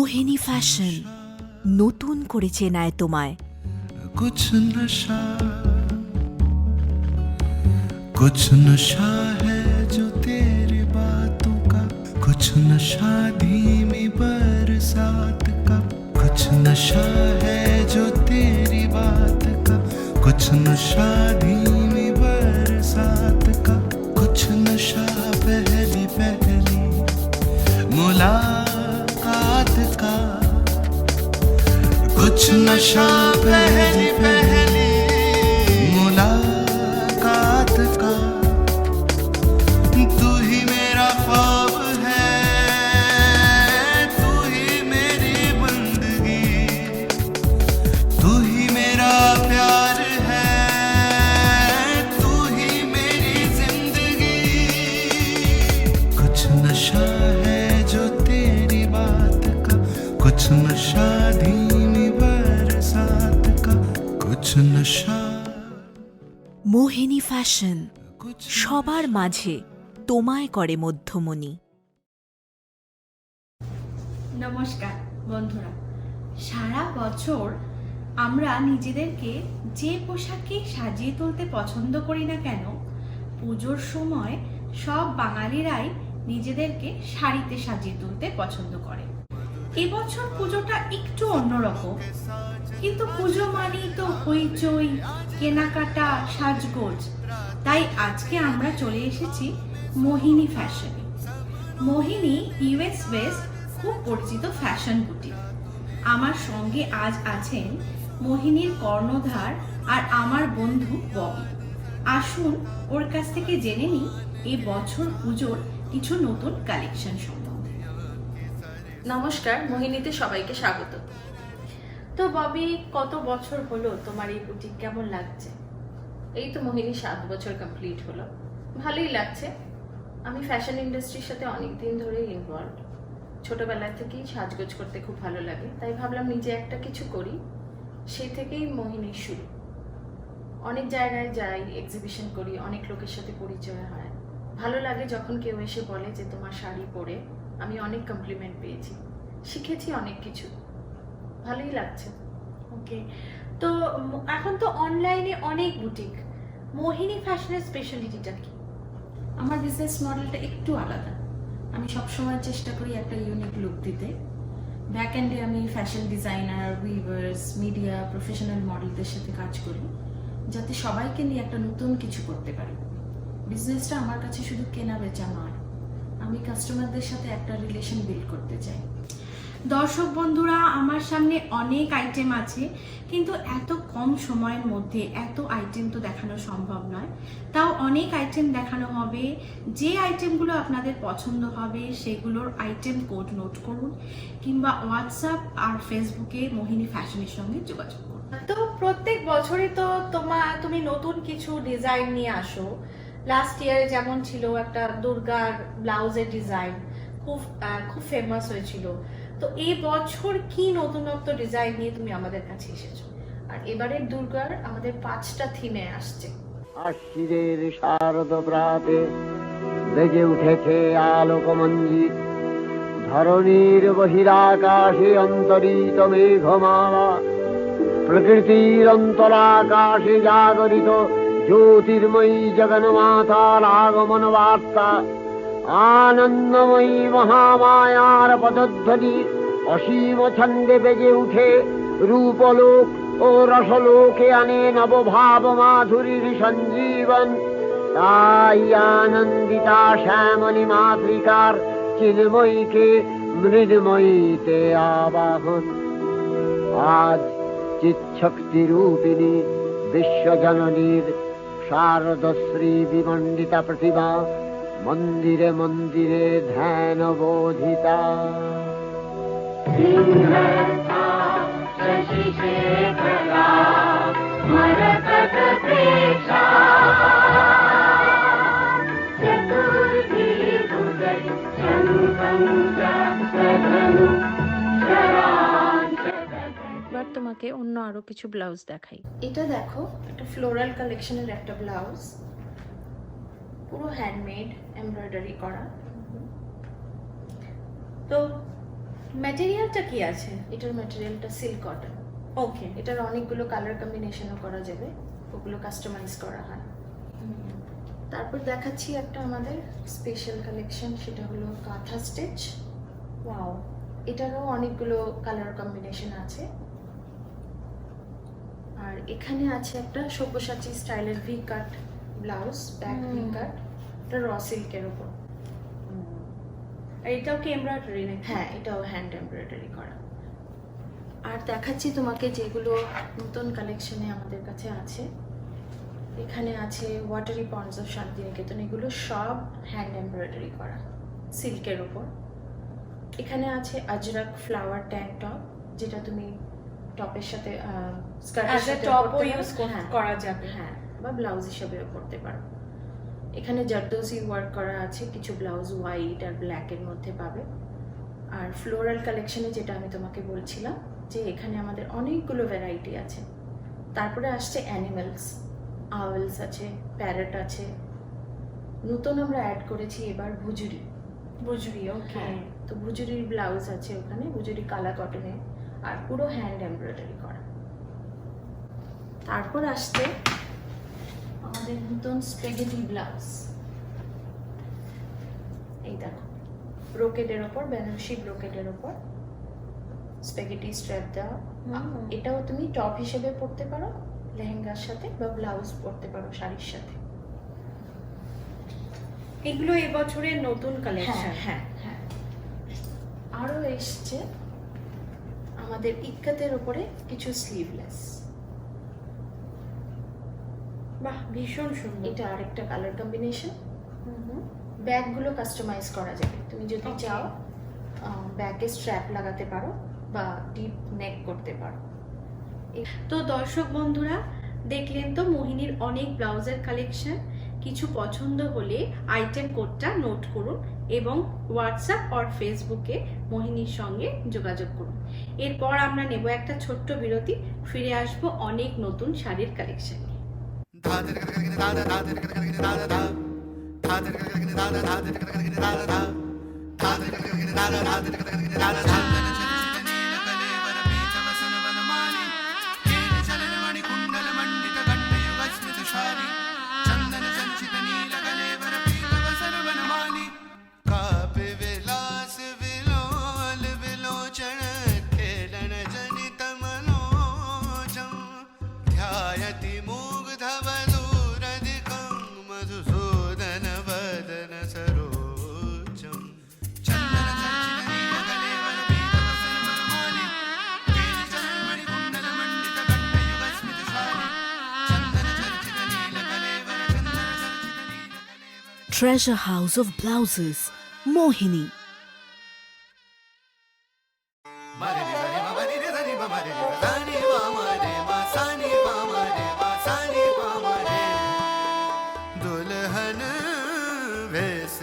মোহিনী fashion নতুন করে চেনায় তোমায়। कुछ नशा है जो तेरी बातों का, कुछ नशा धीमी बरसात का, कुछ नशा है जो तेरी बात का, कुछ नशा धीमी बरसात का, कुछ नशा पहली पहली मुलाकात का, कुछ नशा पहली पहली मुलाकात का। तू ही मेरा ख्वाब है, तू ही मेरी बंदगी, तू ही मेरा प्यार है, तू ही मेरी जिंदगी। कुछ नशा है जो तेरी बात का, कुछ नशा धीमी बरसात का, कुछ नशा। মোহিনী ফ্যাশন সবার মাঝে তোমায় করে মধ্যমণি। নমস্কার বন্ধুরা, সারা বছর আমরা নিজেদেরকে যে পোশাকে সাজিয়ে তুলতে পছন্দ করি না কেন, পুজোর সময় সব বাঙালিরাই নিজেদেরকে শাড়িতে সাজিয়ে তুলতে পছন্দ করে। এবছর পুজোটা একটু অন্যরকম, কিন্তু পুজো মানেই তো হইচই, কেনাকাটা, সাজগোজ। তাই আজকে আমরা চলে এসেছি মোহিনী ফ্যাশনে। মোহিনী ইউএস বেসড খুব পরিচিত ফ্যাশন বুটিক। আমার সঙ্গে আজ আছেন মোহিনীর কর্ণধার আর আমার বন্ধু ববি। আসুন ওর কাছ থেকে জেনে নিই এই বছর পুজোর কিছু নতুন কালেকশন সম্বন্ধে। নমস্কার, মোহিনীতে সবাইকে স্বাগত। তো ববি, কত বছর হলো তোমার এই বুটিক, কেমন লাগছে? এই তো মোহিনী 7 বছর কমপ্লিট হলো, ভালোই লাগছে। আমি ফ্যাশন ইন্ডাস্ট্রির সাথে অনেকদিন ধরে ইনভলভ। ছোটবেলা থেকেই সাজগোজ করতে খুব ভালো লাগে, তাই ভাবলাম নিজে একটা কিছু করি। সেই থেকেই মোহিনীর শুরু। অনেক জায়গায় যাই, এক্সিবিশন করি, অনেক লোকের সাথে পরিচয় হয়। ভালো লাগে যখন কেউ এসে বলে যে তোমার শাড়ি পরে আমি অনেক কমপ্লিমেন্ট পেয়েছি, শিখেছি অনেক কিছু, ভালোই লাগছে। ওকে, তো এখন তো অনলাইনে অনেক বুটিক, মোহিনী ফ্যাশনের স্পেশালিটিটা কি? আমার বিজনেস মডেলটা একটু আলাদা। আমি সবসময় চেষ্টা করি একটা ইউনিক লুক দিতে। ব্যাক এন্ডে আমি fashion designer, weavers, media, professional মডেলদের সাথে কাজ করি, যাতে সবাইকে নিয়ে একটা নতুন কিছু করতে পারি। বিজনেসটা আমার কাছে শুধু কেনা বেচা নয়, আমি কাস্টমারদের সাথে একটা রিলেশন বিল্ড করতে চাই। দর্শক বন্ধুরা, আমার সামনে অনেক আইটেম আছে, কিন্তু এত কম সময়ের মধ্যে এত আইটেম তো দেখানো সম্ভব নয়। তাও অনেক আইটেম দেখানো হবে। যে আইটেমগুলো আপনাদের পছন্দ হবে সেগুলোর আইটেম কোড নোট করুন, কিংবা হোয়াটসঅ্যাপ আর ফেসবুকে মোহিনী ফ্যাশনের সঙ্গে যোগাযোগ করুন। তো প্রত্যেক বছরই তো তুমি নতুন কিছু ডিজাইন নিয়ে আসো। লাস্ট ইয়ারে যেমন ছিল একটা দুর্গার ব্লাউজের ডিজাইন, খুব ফেমাস হয়েছিল। তো এই বছর কি নতুনত্ব ডিজাইন নিয়ে তুমি আমাদের কাছে এসেছো? আর এবারের দুর্গার আমাদের 5টা থিমে আসছে। আশ্বিরের শারদ প্রাতে বেজে উঠেছে আলোকমঞ্জিত, ধরণীর বহিরাকাশে অন্তরিত মেঘমালা, প্রকৃতির অন্তরাকাশে জাগরিত জ্যোতির্ময়ী জগন্মাতার আগমন বার্তা, আনন্দময়ী মহামায়ার পদধ্বনি অসীম ছন্দে বেজে উঠে রূপলোক ও রসলোকে আনে নবভাব মাধুরীর সঞ্জীবন। তাই আনন্দিতা শ্যামলী মাতৃকার চিন্ময়ীকে মৃন্ময়ীতে আবাহন। আজ চিৎশক্তি রূপিণী বিশ্বজননীর শারদশ্রী বিমণ্ডিতা প্রতিমা মন্দিরে মন্দিরে ধ্যান বোধিতা। এবার তোমাকে অন্য আরো কিছু ব্লাউজ দেখাই। এটা দেখো, একটা ফ্লোরাল কালেকশনের একটা ব্লাউজ, পুরো হ্যান্ডমেড, এমব্রয়ডারি করা। তো ম্যাটেরিয়ালটা কি আছে? এটার ম্যাটেরিয়ালটা সিল্ক কটন। ওকে। এটার অনেকগুলো কালার কম্বিনেশনও করা যাবে, ওগুলো কাস্টমাইজ করা হয়। তারপর দেখাচ্ছি একটা আমাদের স্পেশাল কালেকশন, সেটা হলো কাঁথা স্টিচ। ওয়াও। এটারও অনেকগুলো কালার কম্বিনেশন আছে। আর এখানে আছে একটা সব্যসাচী স্টাইলের ভি কাট ব্লাউজ, ব্যাক ভি কাট, এটা র সিল্কের উপর। আর এটাও কি এমব্রয়ডারি নাকি? হ্যাঁ, এটাও হ্যান্ড এমব্রয়ডারি করা। আর দেখাচ্ছি তোমাকে যেগুলো নতুন কালেকশনে আমাদের কাছে আছে। এখানে আছে ওয়াটারি পন্ডস অফ শান্তিনিকেতন, এগুলো সব হ্যান্ড এমব্রয়ডারি করা সিল্কের উপর। এখানে আছে আজরাক ফ্লাওয়ার ট্যাঙ্ক টপ, যেটা তুমি টপের সাথে স্কার্টের সাথে টপও ইউজ করা যাবে। হ্যাঁ, বা ব্লাউজ হিসেবেও পরতে পারো। এখানে জারদোসি ওয়ার্ক করা আছে, কিছু ব্লাউজ হোয়াইট আর ব্ল্যাকের মধ্যে পাবে। আর ফ্লোরাল কালেকশনে যেটা আমি তোমাকে বলছিলাম, যে এখানে আমাদের অনেকগুলো ভ্যারাইটি আছে। তারপরে আসছে অ্যানিমালস, আওয়েলস আছে, প্যারট আছে। নতুন আমরা অ্যাড করেছি এবার ভুজুরি। বুঝবি। ওকে। হ্যাঁ, তো ভুজুরির ব্লাউজ আছে ওখানে, ভুজুরি কালা কটনে, আর পুরো হ্যান্ড এমব্রয়ডারি করা। তারপর আসছে আমাদের নতুন স্পেগেটি ব্লাউজ। এই দেখো, ব্রোকেডের ওপর, বেনারসি ব্রোকেডের ওপর স্পেগেটি স্ট্র্যাপ দেওয়া। এটাও তুমি টপ হিসেবে পরতে পারো লেহেঙ্গার সাথে, বা ব্লাউজ পরতে পারো শাড়ির সাথে। এগুলো এবছরের নতুন কালেকশন। হ্যাঁ হ্যাঁ। আরও এসছে আমাদের ইক্কাতের উপরে কিছু স্লিভলেস। বাহ, ভীষণ সুন্দর। এটা আরেকটা কালার কম্বিনেশন। ব্যাগগুলো কাস্টমাইজ করা যাবে, তুমি যদি Okay. চাও ব্যাগে স্ট্র্যাপ লাগাতে পারো বা ডিপ নেক করতে পারো। তো দর্শক বন্ধুরা, দেখলেন তো মোহিনীর অনেক ব্লাউজের কালেকশন। কিছু পছন্দ হলে আইটেম কোডটা নোট করুন এবং হোয়াটসঅ্যাপ আর ফেসবুকে মোহিনীর সঙ্গে যোগাযোগ করুন। এরপর আমরা নেব একটা ছোট্ট বিরতি, ফিরে আসবো অনেক নতুন শাড়ির কালেকশন নিয়ে। काव्य विलास विलोल विलोचन खेलन जनित मनोजं ध्यायति मुग्धवधूरधिकं मधुसूदन वदन सरोजं चन्दनचर्चितनीलकलेवरपीतवसनवनमाली केलिचरणमणिकुण्डलमण्डितकण्ठयुगस्मितशाली चन्दनचर्चितनीलकलेवर Treasure House of Blouses, Mohini. दुल्हन वेश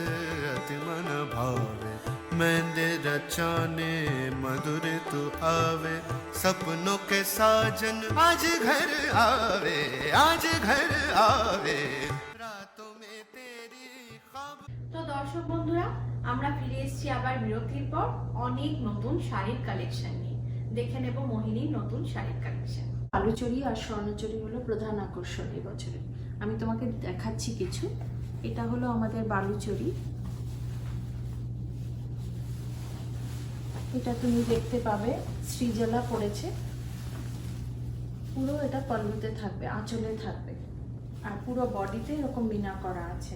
अति मन भावे मेहंदी रचाने मधुर तू आवे सपनों के साजन आज घर आवे आज घर आवे रातों में तेरी ख्वाब। তো দর্শক বন্ধুরা, আমরা ফিরে এসেছি আবার বিরতির পর অনেক নতুন শাড়ির কালেকশন নিয়ে। দেখে নেব মোহিনীর নতুন শাড়ির কালেকশন। বালুচরি আর স্বর্ণচরি হলো প্রধান আকর্ষণ এই বছরে। আমি তোমাকে দেখাচ্ছি কিছু। এটা হলো আমাদের বালুচরি। এটা তুমি দেখতে পাবে শ্রীজলা পড়েছে, পুরো এটা পল্লুতে থাকবে, আঁচলে থাকবে, আর পুরো বডিতে এরকম মিনা করা আছে।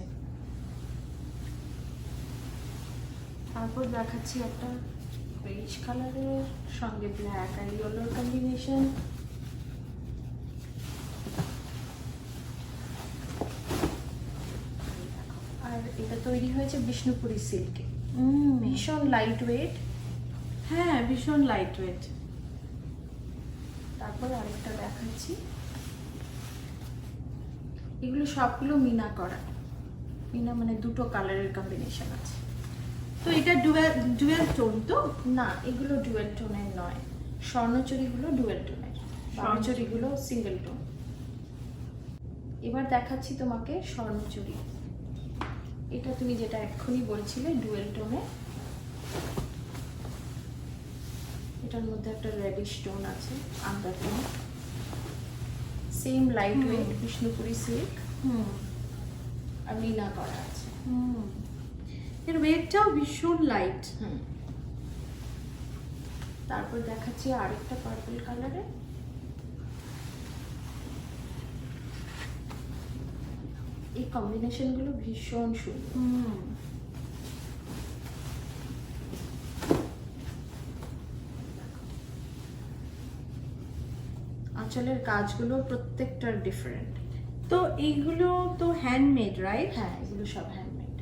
তারপর দেখাচ্ছি একটা বেজ কালারের সঙ্গে ব্ল্যাক আর ইয়েলোর কম্বিনেশন। আর এটা তৈরি হয়েছে বিষ্ণুপুরি সিল্কে, ভীষণ লাইট ওয়েট। হ্যাঁ, ভীষণ লাইট ওয়েট। তারপর আরেকটা দেখাচ্ছি, এগুলো সবগুলো মিনা করা। মিনা মানে দুটো কালারের কম্বিনেশন আছে। তো এটা ডুয়েল টোন তো? না, এগুলো ডুয়েল টোনের নয়, স্বর্ণচুরিগুলো ডুয়েল টোনের, স্বর্ণচুরিগুলো সিঙ্গেল টোন। এবার দেখাচ্ছি তোমাকে স্বর্ণচুরি। এটা তুমি যেটা এক্ষুনি বলছিলে ডুয়েল টোনে, এটার মধ্যে একটা রেডিশ টোন আছে, undertone, same light weight Bishnupuri silk আর মিনা করা আছে। এর ওয়েটটাও ভীষণ লাইট। তারপর দেখাচ্ছি আরেকটা পার্পল কালারে। এই কম্বিনেশন গুলো ভীষণ সুন্দর। আঁচলের কাজগুলো প্রত্যেকটার ডিফারেন্ট। তো এইগুলো তো হ্যান্ডমেড, রাইট? হ্যাঁ, এগুলো সব হ্যান্ডমেড।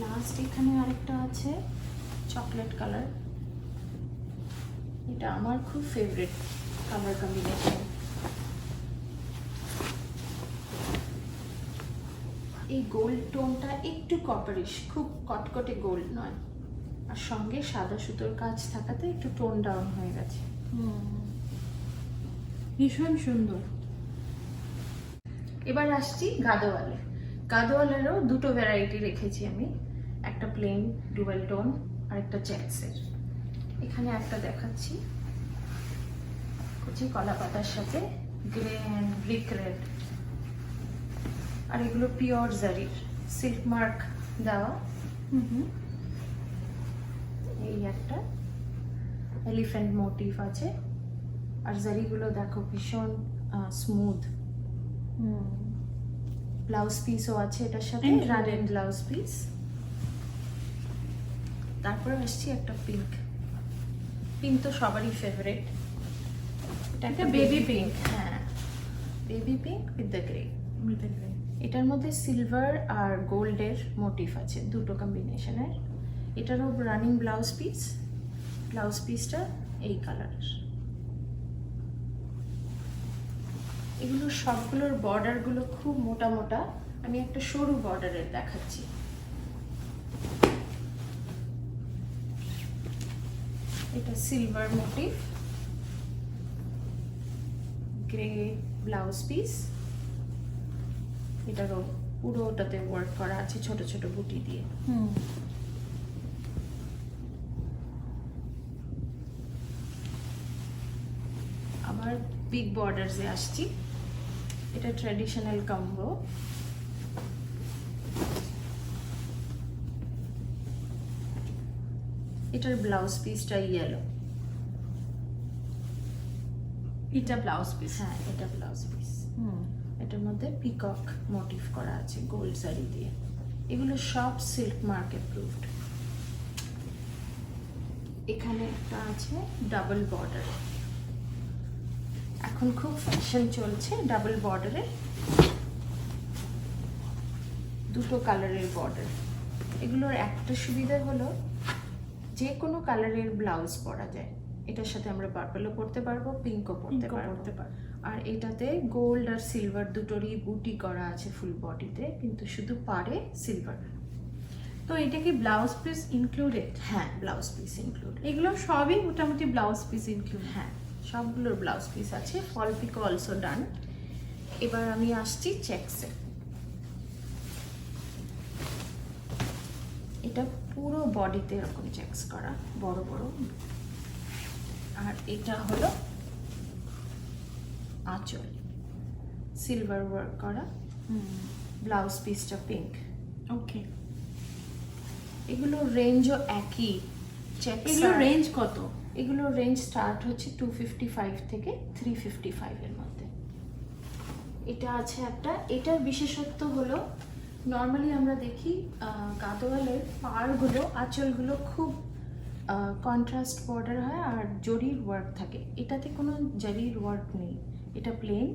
লাস্ট এখানে আরেকটা আছে চকলেট কালার, এটা আমার খুব ফেভারিট কালার কম্বিনেশন। এই গোল্ড টোনটা একটু কপারিশ, খুব কটকটে গোল্ড নয়, আর সঙ্গে সাদা সুতোর কাজ থাকাতে একটু টোন ডাউন হয়ে গেছে। ভীষণ সুন্দর। এবার আসছি গাদোয়ালে। গাদোয়ালেরও দুটো ভ্যারাইটি রেখেছি আমি, একটা প্লেন ডুয়েল টোন আর একটা চেক্সের। এখানে একটা দেখাচ্ছি কুচি কলা পাতার সাথে গ্রে অ্যান্ড ব্রিক রেড, আর এগুলো পিওর জারির সিল্ক মার্ক দেওয়া। এই একটা এলিফ্যান্ট মোটিভ আছে, আর জারিগুলো দেখো ভীষণ স্মুথ। ব্লাউজ পিসও আছে এটার সাথে, রানের ব্লাউজ পিস। তারপরে আসছি একটা পিঙ্ক। পিঙ্ক তো সবারই ফেভারিট। এটা একটা বেবি পিঙ্ক। হ্যাঁ, baby pink with the grey. এটার মধ্যে সিলভার আর গোল্ডের মোটিভ আছে, দুটো কম্বিনেশনের। এটারও রানিং ব্লাউজ পিস। ব্লাউজ পিসটা এই কালারের। এগুলো সবগুলোর বর্ডারগুলো খুব মোটা মোটা, আমি একটা সরু বর্ডারের দেখাচ্ছি। এটা silver motif, grey blouse piece. এটারও পুরোটাতে ওয়ার্ক করা আছে ছোট ছোট বুটি দিয়ে। আবার বিগ বর্ডারসে আসছি। এটা ট্র্যাডিশনাল কম্বো। এটার ব্লাউজ পিসটা ইয়েলো। এটা ব্লাউজ পিস? হ্যাঁ, এটা ব্লাউজ পিস। এটার মধ্যে পিকক মোটিভ করা আছে গোল্ড জারি দিয়ে। এগুলো সব সিল্ক মার্ক অ্যাপ্রুভড। এখানে একটা আছে ডাবল বর্ডার, এখন খুব ফ্যাশন চলছে ডাবল বর্ডারে, দুটো কালারের বর্ডার। এগুলোর একটা সুবিধা হলো যে কোনো কালারের ব্লাউজ পরা যায়। এটার সাথে আমরা পার্পলও পরতে পারবো, পিঙ্কও পরতে পারবো। আর এটাতে গোল্ড আর সিলভার দুটোরই বুটি করা আছে ফুল বডিতে, কিন্তু শুধু পাড়ে সিলভার। তো এটা কি ব্লাউজ পিস ইনক্লুডেড? হ্যাঁ, ব্লাউজ পিস ইনক্লুড। এগুলো সবই মোটামুটি ব্লাউজ পিস ইনক্লুড? হ্যাঁ, সবগুলোর ব্লাউজ পিস আছে, ফল পিকো অলসো ডান। এবার আমি আসছি চেক্সে। এটা পুরো বডিতে এরকম চেক্স করা, বড় বড়। আর এটা হলো আঁচল, সিলভার ওয়ার্ক করা। ব্লাউজ পিসটা পিঙ্ক। ওকে। এগুলো রেঞ্জও একই। এগুলো রেঞ্জ কত? এগুলো রেঞ্জ স্টার্ট হচ্ছে 255 থেকে 355 এর মধ্যে। এটা আছে একটা, এটার বিশেষত্ব হলো নর্মালি আমরা দেখি গাদোয়ালের পাড়গুলো, আঁচলগুলো খুব কন্ট্রাস্ট বর্ডার হয় আর জরির ওয়ার্ক থাকে। এটাতে কোনো জরির ওয়ার্ক নেই, এটা প্লেন।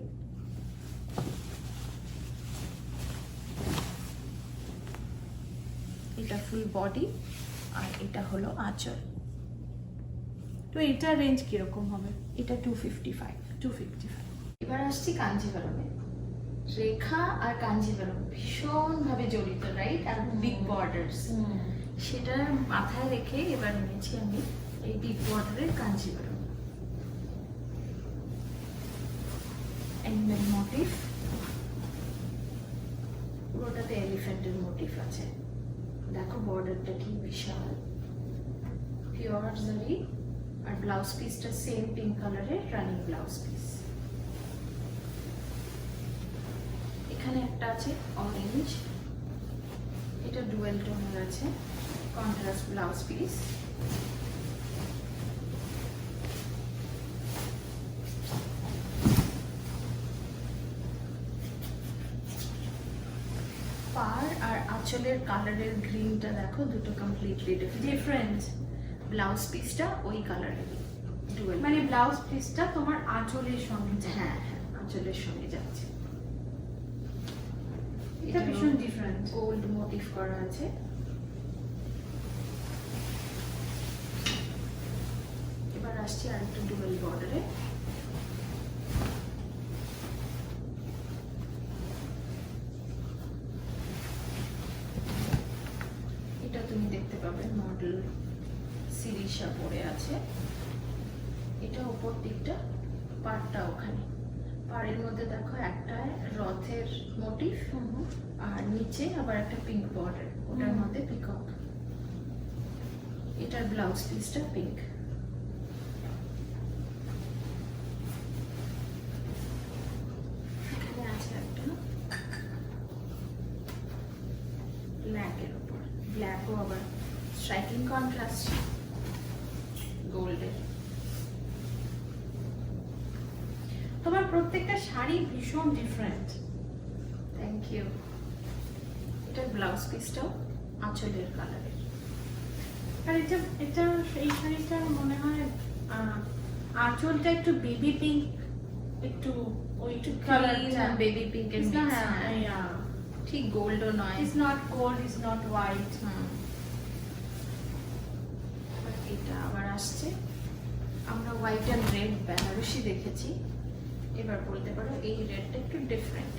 এটা ফুল বডি, আর এটা হলো আঁচল। তো এটার রেঞ্জ কিরকম হবে? এটা 255। 255। এবার আসছি কাঞ্জিভারমে। রেখা আর কাঞ্জিভারম ভীষণভাবে জড়িত, রাইট? আর বিগ বর্ডার্স, সেটা মাথায় রেখে এবার এনেছি আমি এই বিগ বর্ডারের কাঞ্জিভারম। অ্যানিমেল মোটিভ, পুরোটাতে এলিফ্যান্টের মোটিভ আছে। দেখো বর্ডারটা কি বিশাল, পিওর জারি, আর ব্লাউজ পিসটা সেম পিঙ্ক কালারের রানিং ব্লাউজ পিস। এখানে একটা আছে অরেঞ্জ, এটা ডুয়েল টোনের আছে, কন্ট্রাস্ট ব্লাউজ পিস। পার আর আঁচলের কালারের গ্রিনটা দেখো, দুটো কমপ্লিটলি ডিফারেন্ট। ব্লাউজ পিসটা ওই কালারের ডুয়েল, মানে ব্লাউজ পিসটা তোমার আঁচলের সঙ্গে যায়। হ্যাঁ হ্যাঁ আঁচলের সঙ্গে যাচ্ছে। এটা ভীষণ ডিফারেন্ট। গোল্ড মোটিভ করা আছে। এবার আসছি আর একটা ডুয়েল বর্ডারে। এটা তুমি দেখতে পাবে মডেল সিরিশা পরে আছে। এটা উপর দিকটা, পাড়টা ওখানে, পাড়ের মধ্যে দেখো একটা রথের মোটিভ, আর নিচে আবার একটা পিঙ্ক বর্ডার, ওটার মধ্যে পিকক। এটার ব্লাউজ পিসটা পিঙ্ক। এখানে আছে একটা ব্ল্যাকের উপর, ব্ল্যাকও আবার স্ট্রাইকিং কন্ট্রাস্ট গোল্ডের। তোমার প্রত্যেকটা শাড়ি ভীষণ ডিফারেন্ট। Thank you. এটার ব্লাউজ পিসটাও আঁচলের কালারের। আর এটা এই শাড়িটা মনে হয় আঁচলটা একটু বেবি পিঙ্ক, একটু ওই কালারটা বেবি পিঙ্কের মিক্স। ঠিক গোল্ডও নয়, is not gold, is not white. এটা আবার আসছে, আমরা হোয়াইট অ্যান্ড রেড বেনারসি দেখেছি, এবার বলতে পারো এই রেডটা একটু ডিফারেন্ট,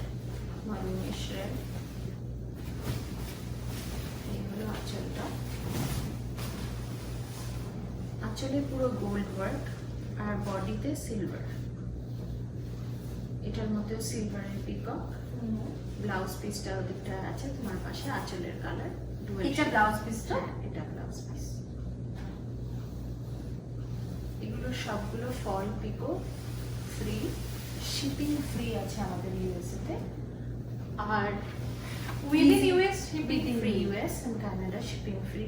মারুনিশ রেড। এই হলো আঁচলটা, আঁচলে পুরো গোল্ড ওয়ার্ক আর বডিতে সিলভার। এটার মধ্যেও সিলভারের পিকক। ব্লাউজ পিসটা ওদিকটা আছে তোমার পাশে, আঁচলের কালার ডুয়েল। এটা ব্লাউজ পিসটা? এটা ব্লাউজ পিস। এগুলো সবগুলো fall pico free, shipping free আছে আমাদের ইউএসএ তে। আর within US shipping within free. US and Canada shipping free.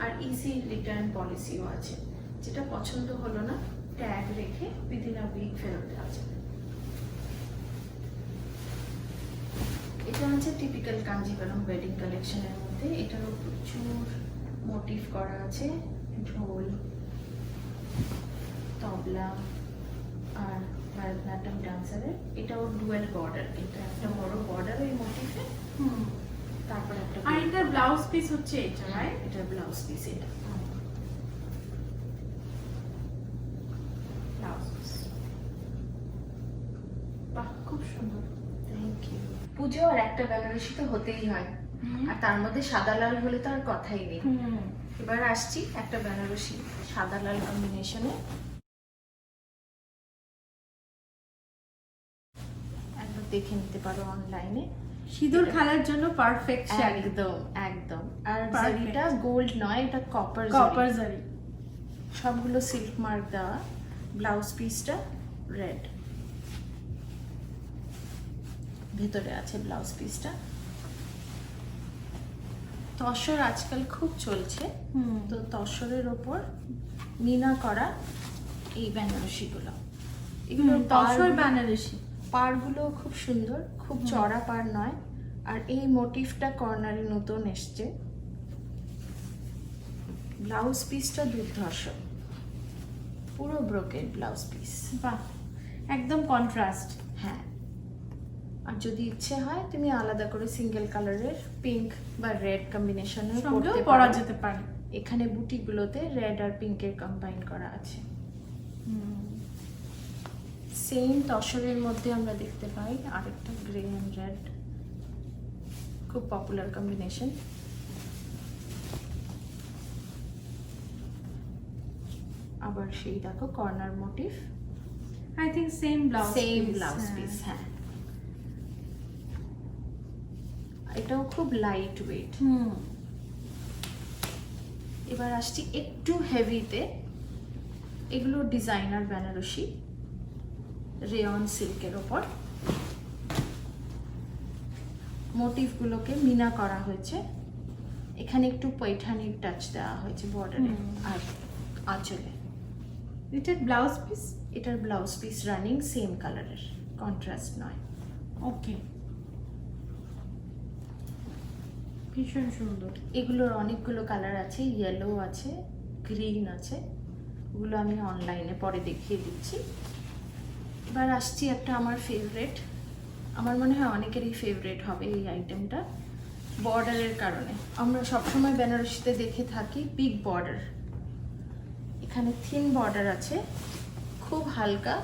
আর ইজি রিটার্ন পলিসিও আছে, যেটা পছন্দ হলো না ট্যাগ রেখে উইদিন আ উইক ফেরত দেওয়া যাবে। এটা হচ্ছে টিপিক্যাল কাঞ্জিভারম ওয়েডিং কালেকশনের মধ্যে। এটারও প্রচুর মোটিভ করা আছে, ঢোল, তবলা আর ভারতনাট্যম ডান্সারের। এটাও ডুয়েল বর্ডার, এটা একটা বড় বর্ডার ওই মোটিভে, তারপর একটা আর এটা ব্লাউজ পিস হচ্ছে এটা, রাইট? এটা ব্লাউজ পিস। এটা ব্লাউজ পিস। বাহ, খুব সুন্দর। Thank you. পুজো আর একটা বেনারসি তো হতেই হয়, আর তার মধ্যে সাদা লাল হলে তো আর কথাই নেই। এবার আসছি একটা বেনারসি সাদা লাল কম্বিনেশনে। একবার দেখে নিতে পারো অনলাইনে। সিঁদুর খেলার জন্য পারফেক্ট শাড়ি। একদম একদম। আর Perfect. জারিটা গোল্ড নয়, এটা কপার কপার জারি। সবগুলো সিল্ক মার্ক দেওয়া। ব্লাউজ পিসটা রেড, ভেতরে আছে ব্লাউজ পিসটা। তসর আজকাল খুব চলছে, তো তসরের ওপর মিনা করা এই বেনারসিগুলো, এগুলো তসর বেনারসি। পাড়গুলো খুব সুন্দর, খুব চড়া পাড় নয়। আর এই মোটিভটা কর্নারে নতুন এসছে। ব্লাউজ পিসটা দুর্ধর্ষ, পুরো ব্রোকেড ব্লাউজ পিস। বাহ, একদম কন্ট্রাস্ট। হ্যাঁ, আর যদি ইচ্ছে হয় তুমি আলাদা করে সিঙ্গেল কালারের পিঙ্ক বা রেড কম্বিনেশনে সঙ্গেও পরা যেতে পারে। এখানে বুটিগুলোতে রেড আর পিঙ্কের কম্বাইন করা আছে। সেম তসরের মধ্যে আমরা দেখতে পাই আরেকটা গ্রে এন্ড রেড, খুব পপুলার কম্বিনেশন। আবার সেই দেখো corner motif, I think same blouse same blouse piece. হ্যাঁ, এটাও খুব লাইট ওয়েট। এবার আসছি একটু হেভিতে, এগুলো ডিজাইনার বেনারসি রেয়ন সিল্কের ওপর, মোটিভগুলোকে মিনা করা হয়েছে, এখানে একটু পৈঠানির টাচ দেওয়া হয়েছে বর্ডারে আর আঁচলে। এটার ব্লাউজ পিস? এটার ব্লাউজ পিস রানিং সেম কালারের, কন্ট্রাস্ট নয়। ওকে, ভীষণ সুন্দর। এগুলোর অনেকগুলো কালার আছে, ইয়েলো আছে, গ্রিন আছে, ওগুলো আমি অনলাইনে পরে দেখিয়ে দিচ্ছি। এবার আসছি একটা আমার ফেভারেট, আমার মনে হয় অনেকেরই ফেভারেট হবে এই আইটেমটা, বর্ডারের কারণে। আমরা সবসময় বেনারসিতে দেখে থাকি বিগ বর্ডার, এখানে থিন বর্ডার আছে, খুব হালকা,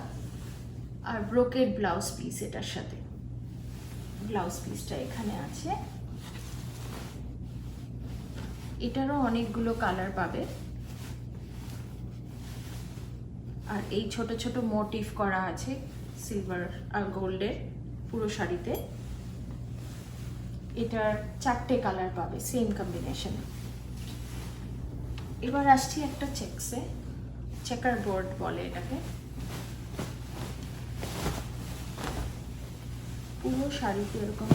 আর ব্রোকেড ব্লাউজ পিস এটার সাথে। ব্লাউজ পিসটা এখানে আছে, এটারও অনেকগুলো কালার পাবে। আর এই ছোট ছোট মোটিভ করা আছে সিলভার আর গোল্ডের পুরো শাড়িতে। এটার 4টে কালার পাবে সেম কম্বিনেশনে। এবার আসছি একটা চেকসে, চেকার বোর্ড বলে এটাকে। পুরো শাড়িতে এরকম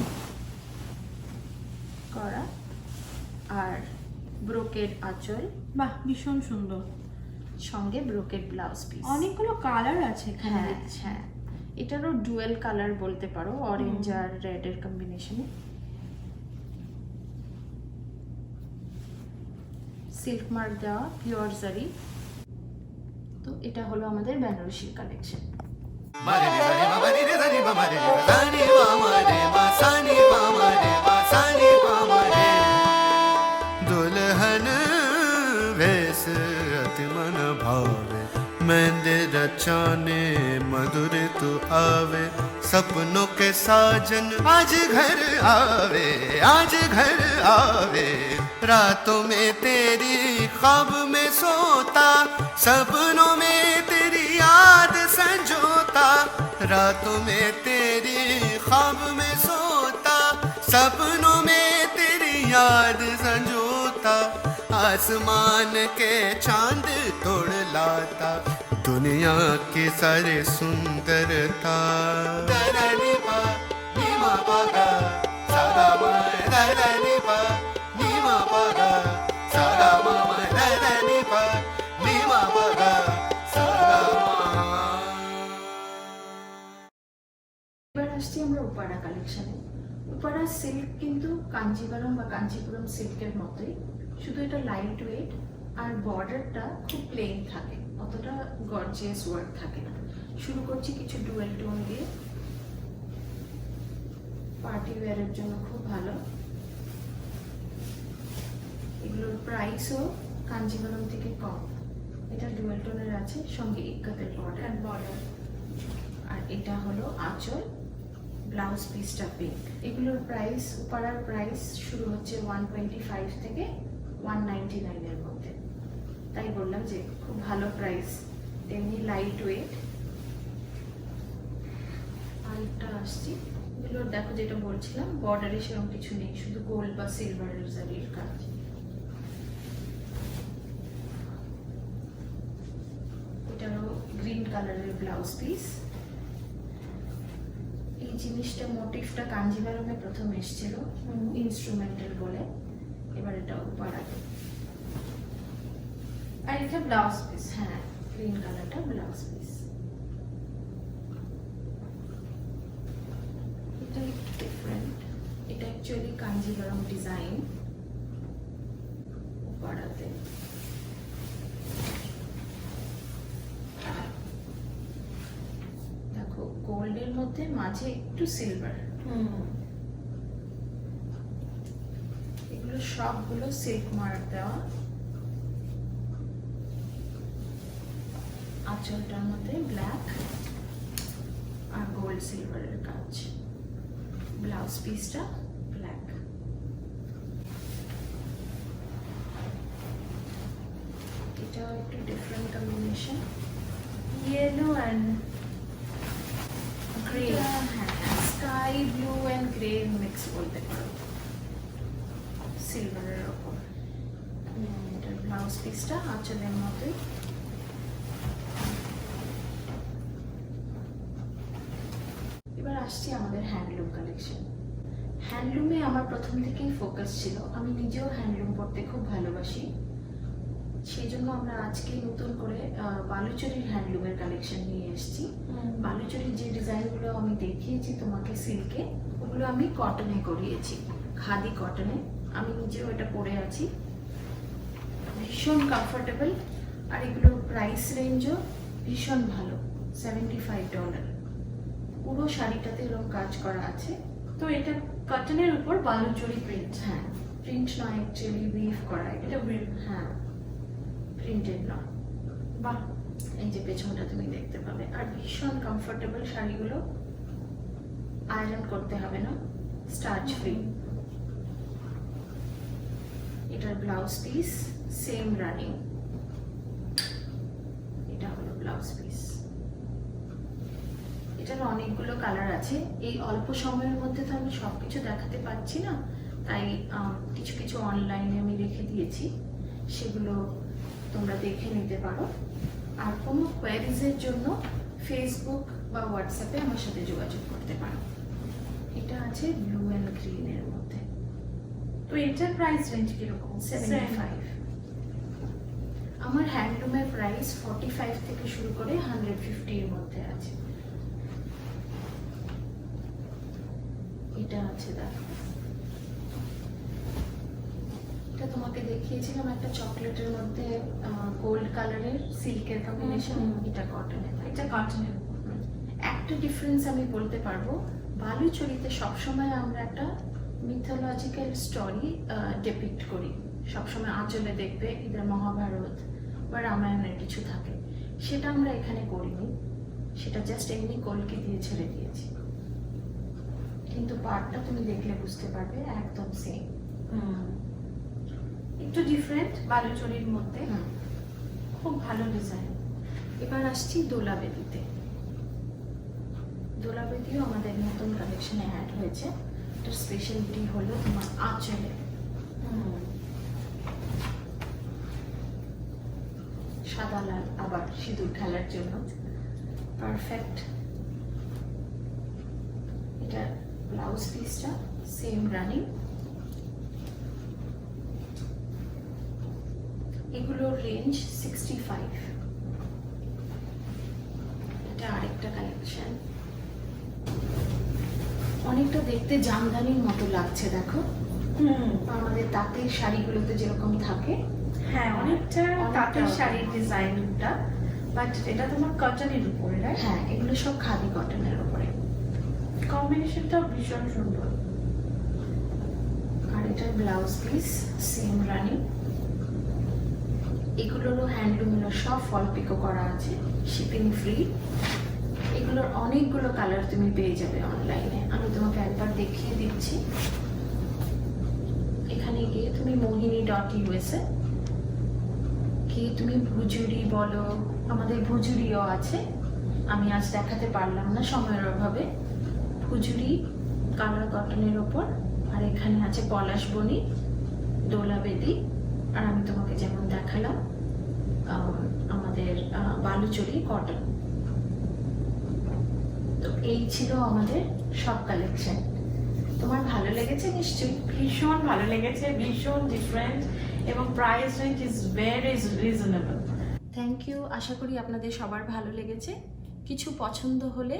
করা, আর ব্রোকেড আঁচল, বাহ, ভীষণ সুন্দর। সঙ্গে ব্রোকেড ব্লাউজ পিস। অনেকগুলো কালার আছে এখানে। হ্যাঁ হ্যাঁ, এটারও ডুয়েল কালার বলতে পারো, অরেঞ্জ আর রেড এর কম্বিনেশনে। সিল্ক মার্ক দেওয়া পিওর জারি। তো এটা হলো আমাদের বেনারসির collection. Mare ni mare ma mare ni dani ma mare ni dani ma mare ma sani ma mare ma sani ma mare दुल्हन वेश अति मन भावे मेहंदी रचाने मधुर तू आवे सपनों के साजन आज घर आवे आज घर आवे रातों में तेरी ख्वाब में सोता सपनों में तेरी याद संजोता रातों में तेरी ख्वाब में सोता सपनों में तेरी याद संजोता आसमान के चांद तोड़ लाता दुनिया की सारी सुंदरता दरनी पा नीमा पागा सारा माय दरनी पा नीमा पागा सारा माय दरनी पा नीमा पागा सारा এবার আসছি আমরা উপাড়া কালেকশনে। উপাড়া সিল্ক কিন্তু কাঞ্জিভারম বা কাঞ্চিপুরম সিল্কের মতোই, শুধু এটা লাইট ওয়েট আর বর্ডারটা খুব প্লেন থাকে, অতটা গর্জিয়াস ওয়ার্ক থাকে না। শুরু করছি কিছু ডুয়েল টোন দিয়ে, পার্টি ওয়্যারের জন্য খুব ভালো। এগুলোর প্রাইসও কাঞ্জিভারম থেকে কম। এটা ডুয়েল টোনের আছে, সঙ্গে ইক্কাতের বর্ডার, আর এটা হলো আঁচল, ব্লাউজ পিসটা পিঙ্ক। এগুলোর প্রাইস, উপাড়ার প্রাইস শুরু হচ্ছে 125 থেকে 199 এর মধ্যে, তাই বললাম যে খুব ভালো প্রাইস, তেমনি লাইট ওয়েট। আরেকটা আসছি, এগুলোর দেখো যেটা বলছিলাম বর্ডারে সেরকম কিছু নেই, শুধু গোল্ড বা সিলভারের জারির কাজ। এটারও গ্রিন কালারের ব্লাউজ পিস। এই জিনিসটা মোটিভটা কাঞ্জিভারমে প্রথম এসেছিল ইনস্ট্রুমেন্টাল বলে, এবার এটা উপাড়াতে। আর এটা ব্লাউজ পিস, হ্যাঁ গ্রিন কালারটা ব্লাউজ পিস। এটা একটু ডিফারেন্ট, এটা অ্যাকচুয়ালি কাঞ্জিভারম ডিজাইন উপাড়াতে। দেখো গোল্ডের মধ্যে মাঝে একটু সিলভার, এগুলো সবগুলো সিল্ক মার্ক দেওয়া। আঁচলটার মধ্যে ব্ল্যাক আর গোল্ড সিলভারের কাজ, ব্লাউজ পিসটা ব্ল্যাক। এটাও একটু different combination, yellow and grey, হ্যাঁ sky blue and grey mix বলতে পারো, সিলভারের ওপর। এটার ব্লাউজ ব্লাউজ পিসটা আঁচলের মতোই। এবার আসছি আমাদের হ্যান্ডলুম কালেকশন। হ্যান্ডলুমে আমার প্রথম থেকেই ফোকাস ছিল, আমি নিজেও হ্যান্ডলুম পরতে খুব ভালোবাসি। সেই জন্য আমরা আজকে নতুন করে বালুচরীর হ্যান্ডলুমের কালেকশন নিয়ে এসেছি। বালুচরীর যে ডিজাইনগুলো আমি দেখিয়েছি তোমাকে সিল্কে, ওগুলো আমি কটনে করিয়েছি, খাদি কটনে। আমি নিজেও এটা পরে আছি, ভীষণ কমফোর্টেবল। আর এগুলোর প্রাইস রেঞ্জও ভীষণ ভালো, $75। পুরো শাড়িটাতে এরকম কাজ করা আছে। তো এটা কটনের উপর বালুচরী প্রিন্ট। হ্যাঁ, প্রিন্ট নয়, অ্যাকচুয়ালি উইভ করা এটা হ্যাঁ, প্রিন্টেড নয়। বাহ, এই যে পেছনটা তুমি দেখতে পাবে। আর ভীষণ কমফোর্টেবল শাড়িগুলো, আয়রন করতে হবে না, স্টার্চ ফ্রি। এটার ব্লাউজ পিস সেম রানিং, এটা হলো ব্লাউজ পিস। এটার অনেকগুলো কালার আছে। এই অল্প সময়ের মধ্যে তো আমি সবকিছু দেখাতে পারছি না, তাই কিছু কিছু অনলাইনে আমি রেখে দিয়েছি, সেগুলো তোমরা দেখে নিতে পারো। আর কোনো কোয়ারিজের জন্য ফেসবুক বা হোয়াটসঅ্যাপে আমার সাথে যোগাযোগ করতে পারো। এটা আছে ব্লু অ্যান্ড গ্রিনের মধ্যে। তো এটার প্রাইস রেঞ্জ কিরকম? 75। আমার হ্যান্ডলুমের প্রাইস 45 থেকে শুরু করে 150 এর মধ্যে আছে। এটা আছে দেখো, এটা তোমাকে দেখিয়েছিলাম একটা চকলেটের মধ্যে গোল্ড কালারের সিল্কের কম্বিনেশন। এটা কটনের। এটা কটনের। একটা ডিফারেন্স আমি বলতে পারবো, বালুচরীতে সবসময় আমরা একটা মিথোলজিক্যাল স্টোরি ডিপিক্ট করি। সবসময় আঁচলে দেখবে ইদার মহাভারত বা রামায়ণের কিছু থাকে, সেটা আমরা এখানে করিনি। সেটা জাস্ট এমনি কলকি দিয়ে ছেড়ে দিয়েছি, কিন্তু পার্টটা তুমি দেখলে বুঝতে পারবে একদম সেম। একটু ডিফারেন্ট বালুচরীর মধ্যে, খুব ভালো ডিজাইন। এবার আসছি দোলাবেদিতে। দোলাবেদিও আমাদের নতুন কালেকশনে অ্যাড হয়েছে। এটার স্পেশালিটি হলো তোমার আঁচলে সাদা লাল, আবার সিঁদুর খেলার জন্য পারফেক্ট। এটা ব্লাউজ পিসটা সেম রানিং। এগুলোর রেঞ্জ 65। এটা আরেকটা কালেকশন, অনেকটা দেখতে জামদানির মতো লাগছে দেখো। আমাদের তাঁতের শাড়িগুলোতে যেরকম থাকে, হ্যাঁ, অনেকটা তাঁতের শাড়ির ডিজাইনটা, বাট এটা তোমার কটনের উপরে, রাইট? হ্যাঁ, এগুলো সব খাদি কটনের উপরে। কম্বিনেশনটা ভীষণ সুন্দর। আর এটার ব্লাউজ পিস সেম রানিং। এগুলোরও হ্যান্ডলুমের সব ফল পিকো করা আছে, শিপিং ফ্রি। এগুলোর অনেকগুলো কালার তুমি পেয়ে যাবে অনলাইনে। আমি তোমাকে একবার দেখিয়ে দিচ্ছি। এখানে গিয়ে তুমি mohini.us গিয়ে তুমি ভুজুরি বলো, আমাদের ভুজুরিও আছে, আমি আজ দেখাতে পারলাম না সময়ের অভাবে। ভুজুরি কালার কটনের ওপর, আর এখানে আছে পলাশবনি, দোলাবেদি, আর আমি তোমাকে যেমন দেখালাম আমাদের বালুচরী কটন। তো এই ছিল আমাদের সব কালেকশন। তোমার ভালো লেগেছে নিশ্চয়ই? ভীষণ ভালো লেগেছে, ভীষণ ডিফারেন্ট, এবং price range is very reasonable. Thank you. আশা করি আপনাদের সবার ভালো লেগেছে। কিছু পছন্দ হলে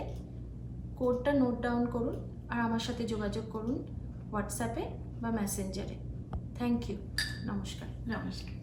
কোডটা নোট ডাউন করুন আর আমার সাথে যোগাযোগ করুন হোয়াটসঅ্যাপে বা মেসেঞ্জারে। Thank you. নমস্কার। নমস্কার।